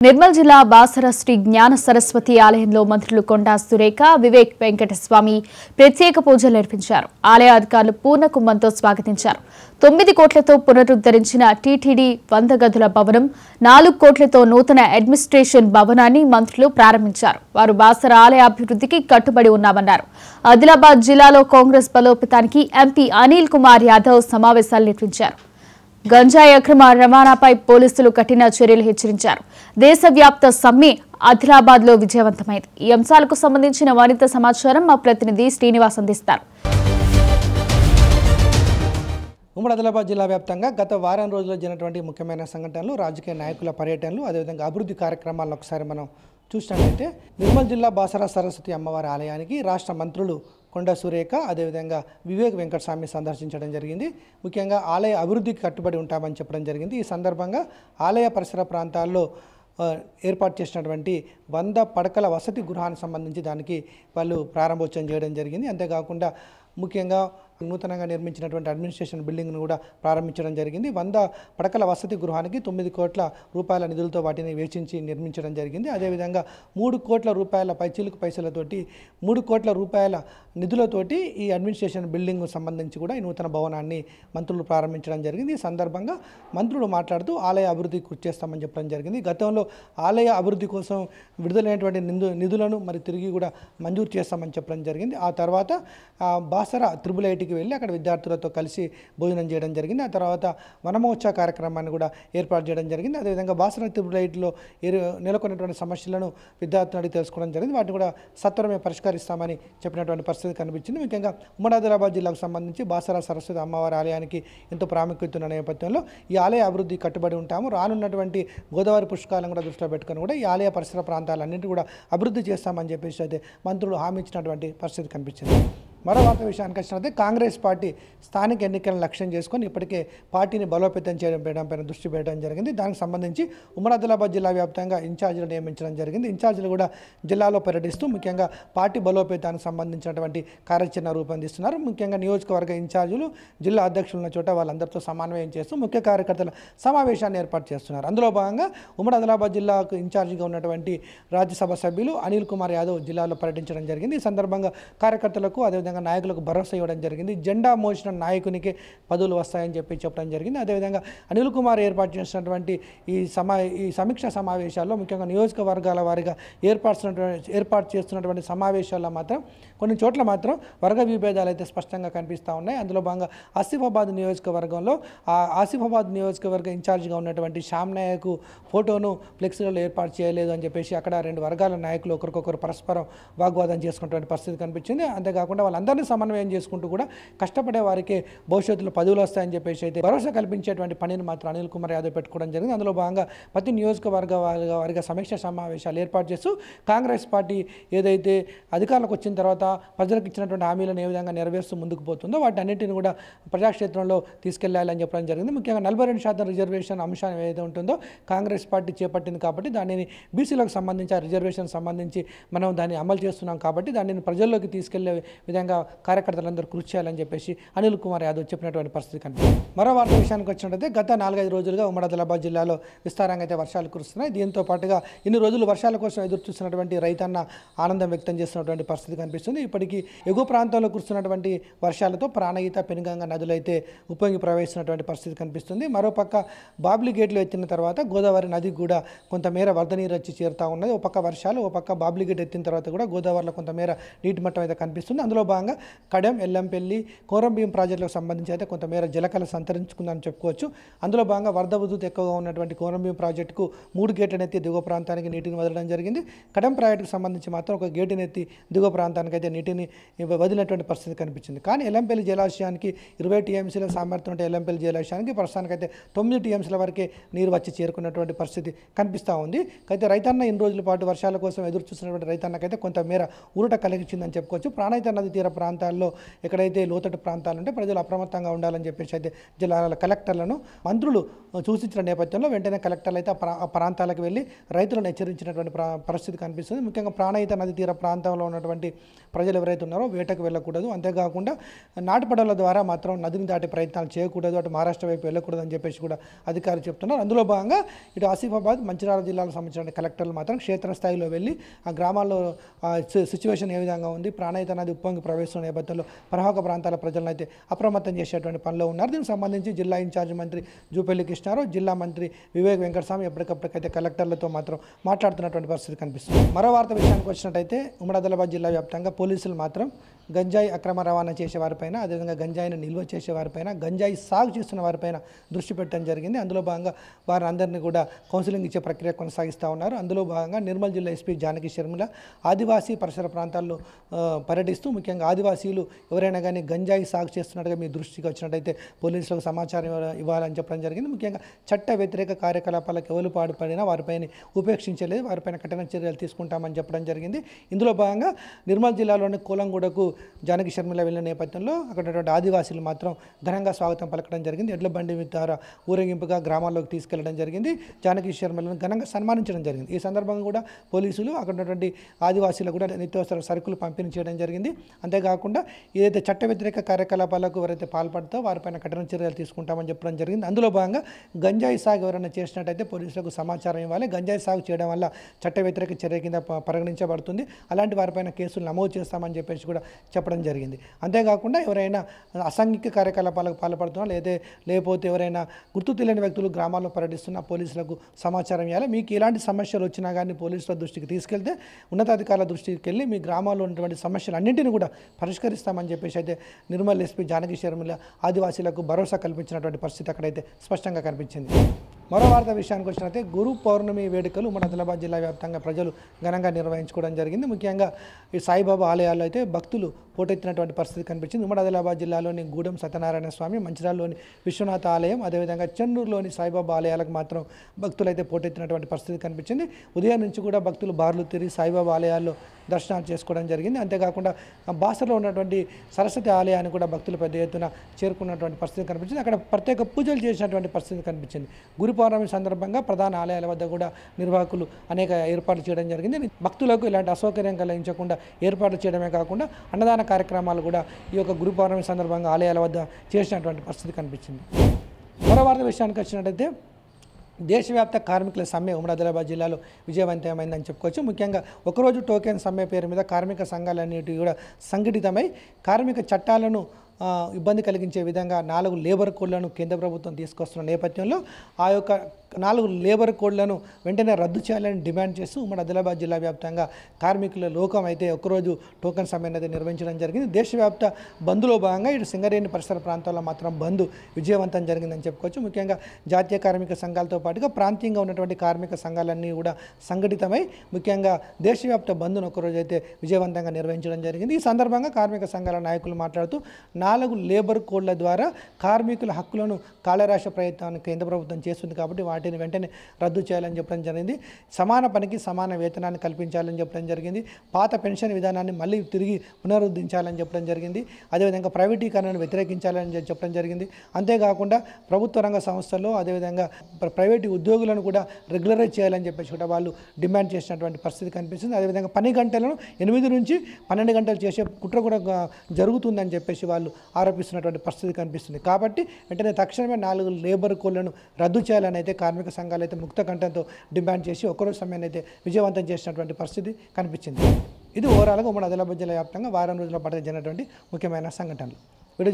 నిర్మల్ జిల్లా బాసర శ్రీ జ్ఞాన సరస్వతి ఆలయంలో మంత్రులు కొండా సురేఖ, వివేక్ వెంకటస్వామి ప్రత్యేక పూజలు నిర్వహించారు. ఆలయ అధికారులు పూర్ణ కుంభంతో స్వాగతించారు. 9 కోట్లతో పునరుద్ధరించిన టీటీడీ 100 గదుల భవనం, 4 కోట్లతో నూతన అడ్మినిస్ట్రేషన్ భవనాన్ని మంత్రులు ప్రారంభించారు. వారు బాసర ఆలయ అభివృద్ధికి కట్టుబడి ఉన్నామన్నారు. ఆదిలాబాద్ జిల్లాలో కాంగ్రెస్ బలోపేతానికి ఎంపీ అనిల్ కుమార్ యాదవ్ సమావేశాలు నిర్వహించారు. గంజాయి అక్రమ రవాణాపై పోలీసులు కఠిన చర్యలు హెచ్చరించారు. దేశవ్యాప్త సమ్మె ఆదిలాబాద్ లో విజయవంతమైంది. ఈ అంశాలకు సంబంధించిన మరింత సమాచారం మా ప్రతినిధి శ్రీనివాస్ అందిస్తారు. ఉమ్మడి ఆదిలాబాద్ జిల్లా వ్యాప్తంగా గత వారం రోజుల్లో జరిగినటువంటి ముఖ్యమైన సంఘటనలు, రాజకీయ నాయకుల పర్యటనలు, అదేవిధంగా అభివృద్ధి కార్యక్రమాలను ఒకసారి మనం చూసినట్లయితే నిర్మల్ జిల్లా బాసర సరస్వతి అమ్మవారి ఆలయానికి రాష్ట్ర మంత్రులు కొండా సురేఖ, అదేవిధంగా వివేక్ వెంకటస్వామి సందర్శించడం జరిగింది. ముఖ్యంగా ఆలయ అభివృద్ధికి కట్టుబడి ఉంటామని చెప్పడం జరిగింది. ఈ సందర్భంగా ఆలయ పరిసర ప్రాంతాల్లో ఏర్పాటు చేసినటువంటి 100 పడకల వసతి గృహానికి సంబంధించి దానికి వాళ్ళు ప్రారంభోత్సవం చేయడం జరిగింది. అంతేకాకుండా ముఖ్యంగా నూతనంగా నిర్మించినటువంటి అడ్మినిస్ట్రేషన్ బిల్డింగ్ను కూడా ప్రారంభించడం జరిగింది. 100 పడకల వసతి గృహానికి 9 కోట్ల రూపాయల నిధులతో వాటిని వేచించి నిర్మించడం జరిగింది. అదేవిధంగా 3 కోట్ల రూపాయల పైచిలుకు పైసలతోటి 3 కోట్ల రూపాయల నిధులతోటి ఈ అడ్మినిస్ట్రేషన్ బిల్డింగ్ సంబంధించి కూడా ఈ నూతన భవనాన్ని మంత్రులు ప్రారంభించడం జరిగింది. ఈ సందర్భంగా మంత్రులు మాట్లాడుతూ ఆలయ అభివృద్ధికి కృషి చేస్తామని చెప్పడం జరిగింది. గతంలో ఆలయ అభివృద్ధి కోసం విడుదలైనటువంటి నిధులను మరి తిరిగి కూడా మంజూరు చేస్తామని చెప్పడం జరిగింది. ఆ తర్వాత బాసర త్రిబుల్ ఐటీకి వెళ్ళి అక్కడ విద్యార్థులతో కలిసి భోజనం చేయడం జరిగింది. ఆ తర్వాత వనమహోత్సవ కార్యక్రమాన్ని కూడా ఏర్పాటు చేయడం జరిగింది. అదేవిధంగా బాసర త్రిబుల్ ఐటీలో నెలకొన్నటువంటి సమస్యలను విద్యార్థులు అడిగి తెలుసుకోవడం జరిగింది. వాటిని కూడా సత్వరమే పరిష్కరిస్తామని చెప్పినటువంటి పరిస్థితి కనిపించింది. ముఖ్యంగా ఉమ్మడి ఆదిలాబాద్ జిల్లాకు సంబంధించి బాసర సరస్వతి అమ్మవారి ఆలయానికి ఎంతో ప్రాముఖ్యత ఉన్న నేపథ్యంలో ఈ ఆలయ అభివృద్ధి కట్టుబడి ఉంటాము. రానున్నటువంటి గోదావరి పుష్కరాలను కూడా దృష్టిలో పెట్టుకొని కూడా ఈ ఆలయ పరిసర ప్రాంతాలన్నింటినీ కూడా అభివృద్ధి చేస్తామని చెప్పేసి అయితే మంత్రులు హామీ ఇచ్చినటువంటి పరిస్థితి కనిపించింది. మరో వార్త విషయానికి వచ్చినట్లయితే కాంగ్రెస్ పార్టీ స్థానిక ఎన్నికలను లక్ష్యం చేసుకొని ఇప్పటికే పార్టీని బలోపేతం చేయడం పైన దృష్టి పెట్టడం జరిగింది. దానికి సంబంధించి ఉమ్మడి ఆదిలాబాద్ జిల్లా వ్యాప్తంగా ఇన్ఛార్జీలు నియమించడం జరిగింది. ఇన్ఛార్జీలు కూడా జిల్లాలో పర్యటిస్తూ ముఖ్యంగా పార్టీ బలోపేతానికి సంబంధించినటువంటి కార్యాచరణ రూపొందిస్తున్నారు. ముఖ్యంగా నియోజకవర్గ ఇన్ఛార్జీలు, జిల్లా అధ్యక్షులు ఉన్న చోట వాళ్ళందరితో సమన్వయం చేస్తూ ముఖ్య కార్యకర్తల సమావేశాన్ని ఏర్పాటు చేస్తున్నారు. అందులో భాగంగా ఉమ్మడి ఆదిలాబాద్ జిల్లాకు ఇన్ఛార్జిగా ఉన్నటువంటి రాజ్యసభ సభ్యులు అనిల్ కుమార్ యాదవ్ జిల్లాలో పర్యటించడం జరిగింది. ఈ సందర్భంగా కార్యకర్తలకు అదేవిధంగా నాయకులకు భరోసా ఇవ్వడం జరిగింది. జెండా మోసిన నాయకునికి పదవులు వస్తాయని చెప్పడం జరిగింది. అదేవిధంగా అనిల్ కుమార్ ఏర్పాటు చేసినటువంటి ఈ సమీక్ష సమావేశాల్లో ముఖ్యంగా నియోజకవర్గాల వారిగా ఏర్పాటు చేస్తున్నటువంటి సమావేశాల్లో మాత్రం కొన్ని చోట్ల మాత్రం వర్గ విభేదాలు అయితే స్పష్టంగా కనిపిస్తూ ఉన్నాయి. అందులో భాగంగా ఆసిఫాబాద్ నియోజకవర్గంలో ఆసిఫాబాద్ నియోజకవర్గ ఇన్ఛార్జిగా ఉన్నటువంటి శ్యామ్ నాయక్ ఫోటోను ఫ్లెక్సీలలో ఏర్పాటు చేయలేదు అని చెప్పేసి అక్కడ 2 వర్గాల నాయకులు ఒకరికొకరు పరస్పరం వాగ్వాదం చేసుకున్నటువంటి పరిస్థితి కనిపించింది. అంతేకాకుండా వాళ్ళందరినీ సమన్వయం చేసుకుంటూ కూడా కష్టపడే వారికి భవిష్యత్తులో పదవులు వస్తాయని చెప్పేసి అయితే భరోసా కల్పించేటువంటి పనిని మాత్రం అనిల్ కుమార్ యాదవ్ పెట్టుకోవడం జరిగింది. అందులో భాగంగా ప్రతి నియోజకవర్గ వారిగా సమీక్ష సమావేశాలు ఏర్పాటు చేస్తూ కాంగ్రెస్ పార్టీ ఏదైతే అధికారులకు వచ్చిన తర్వాత ప్రజలకు ఇచ్చినటువంటి హామీలను ఏ విధంగా నెరవేరుస్తూ ముందుకు పోతుందో వాటి అన్నింటిని కూడా ప్రజాక్షేత్రంలో తీసుకెళ్లాలని చెప్పడం జరిగింది. ముఖ్యంగా 42% రిజర్వేషన్ అంశం ఏదైతే ఉంటుందో కాంగ్రెస్ పార్టీ చేపట్టింది కాబట్టి దానిని బీసీలకు సంబంధించి ఆ రిజర్వేషన్ సంబంధించి మనం దాన్ని అమలు చేస్తున్నాం కాబట్టి దానిని ప్రజల్లోకి తీసుకెళ్లే విధంగా కార్యకర్తలందరూ కృషి చేయాలని చెప్పేసి అనిల్ కుమార్ యాదవ్ చెప్పినటువంటి పరిస్థితి కనిపిస్తుంది. మరో వార్త విషయానికి వచ్చినట్లయితే గత 4-5 రోజులుగా ఉమ్మడి ఆదిలాబాద్ జిల్లాలో విస్తారంగా అయితే వర్షాలు కురుస్తున్నాయి. దీంతో పాటుగా ఇన్ని రోజులు వర్షాల కోసం ఎదురు చూస్తున్నటువంటి రైతన్న ఆనందం వ్యక్తం చేస్తున్నటువంటి పరిస్థితి కనిపిస్తుంది. ఇప్పటికీ ఎగువ ప్రాంతంలో కురుస్తున్నటువంటి వర్షాలతో ప్రాణహిత, పెనుగంగ నదులు అయితే ఉప్పొంగి ప్రవహిస్తున్నటువంటి పరిస్థితి కనిపిస్తుంది. మరోపక్క బాబ్లీ గేట్లు ఎత్తిన తర్వాత గోదావరి నదికి కూడా కొంతమేర వరద నీరు వచ్చి చేరుతూ ఉన్నది. ఒక పక్క వర్షాలు, ఒక పక్క బాబ్లీ గేట్ ఎత్తిన తర్వాత కూడా గోదావరిలో కొంతమేర నీటి మట్టం అయితే కనిపిస్తుంది. అందులో భాగంగా కడెం, ఎల్లంపల్లి, కోరంభీం ప్రాజెక్టులకు సంబంధించి అయితే కొంతమేర జలకళ సంతరించుకుందని చెప్పుకోవచ్చు. అందులో భాగంగా వరద ఉధృతి ఎక్కువగా ఉన్నటువంటి కోరంభీం ప్రాజెక్టుకు 3 గేట్లను ఎత్తి దిగువ ప్రాంతానికి నీటిని వదలడం జరిగింది. కడెం ప్రాజెక్టుకు సంబంధించి మాత్రం ఒక గేటుని ఎత్తి దిగువ ప్రాంతానికి అయితే నీటిని వదిలినటువంటి పరిస్థితి కనిపించింది. కానీ ఎల్లంపల్లి జలాశయానికి 20 టీఎంసీల సామర్థ్యం ఉంటే ఎల్లంపల్లి జలాశయానికి ప్రస్తుతానికైతే 9 టీఎంసీల వరకే నీరు వచ్చి చేరుకున్నటువంటి పరిస్థితి కనిపిస్తూ ఉంది. అయితే రైతన్న ఇన్ని రోజుల పాటు వర్షాల కోసం ఎదురు చూసినటువంటి రైతన్నకైతే కొంతమేర ఊరట కలిగించిందని చెప్పుకోవచ్చు. ప్రాణహిత నది తీర తీర ప్రాంతాల్లో ఎక్కడైతే లోతట్టు ప్రాంతాలు ఉంటే ప్రజలు అప్రమత్తంగా ఉండాలని చెప్పేసి అయితే జిల్లాల కలెక్టర్లను మంత్రులు సూచించిన నేపథ్యంలో వెంటనే కలెక్టర్లు అయితే ఆ ప్రాంతాలకు వెళ్ళి రైతులను హెచ్చరించినటువంటి పరిస్థితి కనిపిస్తుంది. ముఖ్యంగా ప్రాణహిత నది తీర ప్రాంతంలో ఉన్నటువంటి ప్రజలు ఎవరైతే ఉన్నారో వేటకు వెళ్ళకూడదు, అంతేకాకుండా నాటుపడవల ద్వారా మాత్రం నదిని దాటే ప్రయత్నాలు చేయకూడదు, అటు మహారాష్ట్ర వైపు వెళ్ళకూడదు అని చెప్పేసి కూడా అధికారులు చెప్తున్నారు. అందులో భాగంగా ఇటు ఆసిఫాబాద్, మంచిర్యాల జిల్లాలకు సంబంధించిన కలెక్టర్లు మాత్రం క్షేత్రస్థాయిలో వెళ్ళి ఆ గ్రామాల్లో సిచ్యువేషన్ ఏ విధంగా ఉంది, ప్రాణహిత నది ఉప్పొంగి ప్రవేశం నేపథ్యంలో పరివాహక ప్రాంతాల ప్రజలను అయితే అప్రమత్తం చేసేటువంటి పనిలో ఉన్నారు. దీనికి సంబంధించి జిల్లా ఇన్ఛార్జ్ మంత్రి జూపల్లి కృష్ణారావు, జిల్లా మంత్రి వివేక్ వెంకటస్వామి ఎప్పటికప్పటికైతే కలెక్టర్లతో మాత్రం మాట్లాడుతున్నటువంటి పరిస్థితి కనిపిస్తుంది. మరో వార్త విషయానికి వచ్చినట్టయితే ఉమ్మడి ఆదిలాబాద్ జిల్లా వ్యాప్తంగా పోలీసులు మాత్రం గంజాయి అక్రమ రవాణా చేసే వారిపైన, అదేవిధంగా గంజాయిని నిల్వ చేసే వారిపైన, గంజాయి సాగు చేస్తున్న వారిపైన దృష్టి పెట్టడం జరిగింది. అందులో భాగంగా వారందరినీ కూడా కౌన్సిలింగ్ ఇచ్చే ప్రక్రియ కొనసాగిస్తూ ఉన్నారు. అందులో భాగంగా నిర్మల్ జిల్లా ఎస్పీ జానకి శర్మిల ఆదివాసీ పరిసర ప్రాంతాల్లో పర్యటిస్తూ ముఖ్యంగా ఆదివాసీలు ఎవరైనా కానీ గంజాయి సాగు చేస్తున్నట్టుగా మీ దృష్టికి వచ్చినట్టయితే పోలీసులకు సమాచారం ఇవ్వాలని చెప్పడం జరిగింది. ముఖ్యంగా చట్ట వ్యతిరేక కార్యకలాపాలకు ఎవరు పాడుపడినా వారిపైన ఉపేక్షించలేదు, వారిపైన కఠిన చర్యలు తీసుకుంటామని చెప్పడం జరిగింది. ఇందులో భాగంగా నిర్మల్ జిల్లాలోని కోలంగూడకు జానకి శర్మిల వెళ్ళిన నేపథ్యంలో అక్కడ ఆదివాసీలు మాత్రం ఘనంగా స్వాగతం పలకడం జరిగింది. ఎడ్ల బండి ద్వారా ఊరేగింపుగా గ్రామాల్లోకి తీసుకెళ్లడం జరిగింది. జానకి శర్మిలను ఘనంగా సన్మానించడం జరిగింది. ఈ సందర్భంగా కూడా పోలీసులు అక్కడ ఉన్నటువంటి ఆదివాసీలకు కూడా నిత్యావసర సరుకులు పంపిణీ చేయడం జరిగింది. అంతేకాకుండా ఏదైతే చట్ట వ్యతిరేక కార్యకలాపాలకు ఎవరైతే పాల్పడతారో వారిపైన కఠిన చర్యలు తీసుకుంటామని చెప్పడం జరిగింది. అందులో భాగంగా గంజాయి సాగు ఎవరైనా చేసినట్టయితే పోలీసులకు సమాచారం ఇవ్వాలి. గంజాయి సాగు చేయడం వల్ల చట్ట వ్యతిరేక చర్య కింద పరిగణించబడుతుంది. అలాంటి వారిపైన కేసులు నమోదు చేస్తామని చెప్పేసి కూడా చెప్పడం జరిగింది. అంతేకాకుండా ఎవరైనా అసాంఘిక కార్యకలాపాలకు పాల్పడుతున్నా లేకపోతే ఎవరైనా గుర్తు తెలియని వ్యక్తులు గ్రామాల్లో పర్యటిస్తున్న పోలీసులకు సమాచారం ఇవ్వాలి. మీకు ఎలాంటి సమస్యలు వచ్చినా కానీ పోలీసుల దృష్టికి తీసుకెళ్తే ఉన్నతాధికారుల దృష్టికి వెళ్ళి మీ గ్రామాల్లో ఉన్నటువంటి సమస్యలు అన్నింటినీ కూడా పరిష్కరిస్తామని చెప్పేసి అయితే నిర్మల్ ఎస్పీ జానకి శర్మిల ఆదివాసీలకు భరోసా కల్పించినటువంటి పరిస్థితి అక్కడైతే స్పష్టంగా కనిపించింది. మరో వార్త విషయానికి వచ్చినట్లయితే గురు పౌర్ణమి వేడుకలు మన ఆదిలాబాద్ జిల్లా వ్యాప్తంగా ప్రజలు ఘనంగా నిర్వహించుకోవడం జరిగింది. ముఖ్యంగా ఈ సాయిబాబా ఆలయాల్లో అయితే భక్తులు పోటెత్తినటువంటి పరిస్థితి కనిపించింది. ఉమ్మడి ఆదిలాబాద్ జిల్లాలోని గూడెం సత్యనారాయణ స్వామి, మంచిర్యాలలోని విశ్వనాథ ఆలయం, అదేవిధంగా చెన్నూరులోని సాయిబాబా ఆలయాలకు మాత్రం భక్తులు అయితే పోటెత్తినటువంటి పరిస్థితి కనిపించింది. ఉదయం నుంచి కూడా భక్తులు బార్లు తిరిగి సాయిబాబా ఆలయాల్లో దర్శనాలు చేసుకోవడం జరిగింది. అంతేకాకుండా బాసరలో ఉన్నటువంటి సరస్వతి ఆలయాన్ని కూడా భక్తులు పెద్ద ఎత్తున చేరుకున్నటువంటి పరిస్థితి కనిపించింది. అక్కడ ప్రత్యేక పూజలు చేసినటువంటి పరిస్థితి కనిపించింది. గురు పౌర్ణమి సందర్భంగా ప్రధాన ఆలయాల వద్ద కూడా నిర్వాహకులు అనేక ఏర్పాట్లు చేయడం జరిగింది. భక్తులకు ఇలాంటి అసౌకర్యం కలిగించకుండా ఏర్పాట్లు చేయడమే కాకుండా అన్నదాన కార్యక్రమాలు కూడా ఈ యొక్క గురు పౌర్ణమి సందర్భంగా ఆలయాల వద్ద చేసినటువంటి పరిస్థితి కనిపించింది. మరో వార్త విషయానికి వచ్చినట్టయితే దేశవ్యాప్త కార్మికుల సమ్మె ఉమ్మడి ఆదిలాబాద్ జిల్లాలో విజయవంతమైందని చెప్పుకోవచ్చు. ముఖ్యంగా ఒకరోజు టోకెన్ సమ్మె పేరు మీద కార్మిక సంఘాలన్నిటి కూడా సంఘటితమై కార్మిక చట్టాలను ఇబ్బంది కలిగించే విధంగా 4 లేబర్ కోడ్లను కేంద్ర ప్రభుత్వం తీసుకొస్తున్న నేపథ్యంలో ఆ యొక్క 4 లేబర్ కోడ్లను వెంటనే రద్దు చేయాలని డిమాండ్ చేస్తూ ఉమ్మడి ఆదిలాబాద్ జిల్లా వ్యాప్తంగా కార్మికుల లోకం అయితే ఒకరోజు టోకెన్ సమ్మె అనేది నిర్వహించడం జరిగింది. దేశవ్యాప్త బంద్లో భాగంగా ఇటు సింగరేణి పరిసర ప్రాంతాల్లో మాత్రం బంద్ విజయవంతం జరిగిందని చెప్పుకోవచ్చు. ముఖ్యంగా జాతీయ కార్మిక సంఘాలతో పాటుగా ప్రాంతీయంగా ఉన్నటువంటి కార్మిక సంఘాలన్నీ కూడా సంఘటితమై ముఖ్యంగా దేశవ్యాప్త బంద్ను ఒకరోజు అయితే విజయవంతంగా నిర్వహించడం జరిగింది. ఈ సందర్భంగా కార్మిక సంఘాల నాయకులు మాట్లాడుతూ 4 లేబర్ కోడ్ల ద్వారా కార్మికుల హక్కులను కాలరాశ ప్రయత్నాన్ని కేంద్ర ప్రభుత్వం చేస్తుంది కాబట్టి వాటిని వెంటనే రద్దు చేయాలని చెప్పడం జరిగింది. సమాన పనికి సమాన వేతనాన్ని కల్పించాలని చెప్పడం జరిగింది. పాత పెన్షన్ విధానాన్ని మళ్ళీ తిరిగి పునరుద్ధరించాలని చెప్పడం జరిగింది. అదేవిధంగా ప్రైవేటీకరణను వ్యతిరేకించాలని చెప్పడం జరిగింది. అంతేకాకుండా ప్రభుత్వ రంగ సంస్థల్లో అదేవిధంగా ప్రైవేటు ఉద్యోగులను కూడా రెగ్యులరైజ్ చేయాలని చెప్పేసి కూడా వాళ్ళు డిమాండ్ చేసినటువంటి పరిస్థితి కనిపిస్తుంది. అదేవిధంగా పని గంటలను 8 నుంచి 12 గంటలు చేసే కుట్ర కూడా జరుగుతుందని చెప్పేసి వాళ్ళు ఆరోపిస్తున్నటువంటి పరిస్థితి కనిపిస్తుంది. కాబట్టి వెంటనే తక్షణమే 4 లేబర్ కోడ్లను రద్దు చేయాలని అయితే కార్మిక సంఘాలు అయితే ముక్త కంఠంతో డిమాండ్ చేసి ఒక్కరోజు సమయాన్ని అయితే విజయవంతం చేసినటువంటి పరిస్థితి కనిపించింది. ఇది ఓవరాల్గా ఉమ్మడి ఆదిలాబాద్ జిల్లా వ్యాప్తంగా వారం రోజుల పాటు జరిగినటువంటి ముఖ్యమైన సంఘటనలు.